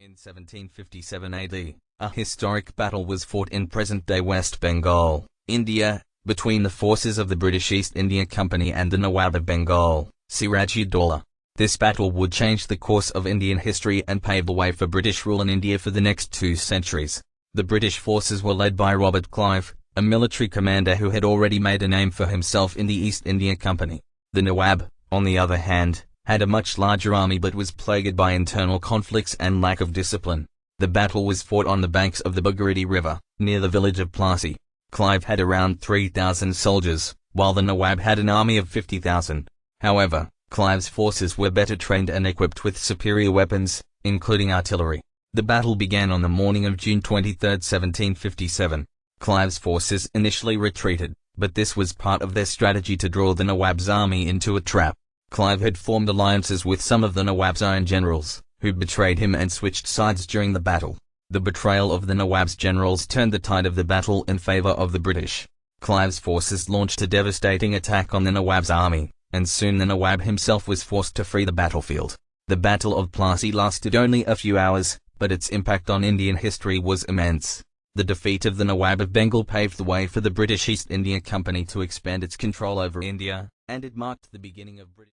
In 1757 AD, a historic battle was fought in present-day West Bengal, India, between the forces of the British East India Company and the Nawab of Bengal, Siraj-ud-Daulah. This battle would change the course of Indian history and pave the way for British rule in India for the next 2 centuries. The British forces were led by Robert Clive, a military commander who had already made a name for himself in the East India Company. The Nawab, on the other hand, had a much larger army but was plagued by internal conflicts and lack of discipline. The battle was fought on the banks of the Bhagirathi River, near the village of Plassey. Clive had around 3,000 soldiers, while the Nawab had an army of 50,000. However, Clive's forces were better trained and equipped with superior weapons, including artillery. The battle began on the morning of June 23, 1757. Clive's forces initially retreated, but this was part of their strategy to draw the Nawab's army into a trap. Clive had formed alliances with some of the Nawab's own generals, who betrayed him and switched sides during the battle. The betrayal of the Nawab's generals turned the tide of the battle in favor of the British. Clive's forces launched a devastating attack on the Nawab's army, and soon the Nawab himself was forced to flee the battlefield. The Battle of Plassey lasted only a few hours, but its impact on Indian history was immense. The defeat of the Nawab of Bengal paved the way for the British East India Company to expand its control over India, and it marked the beginning of British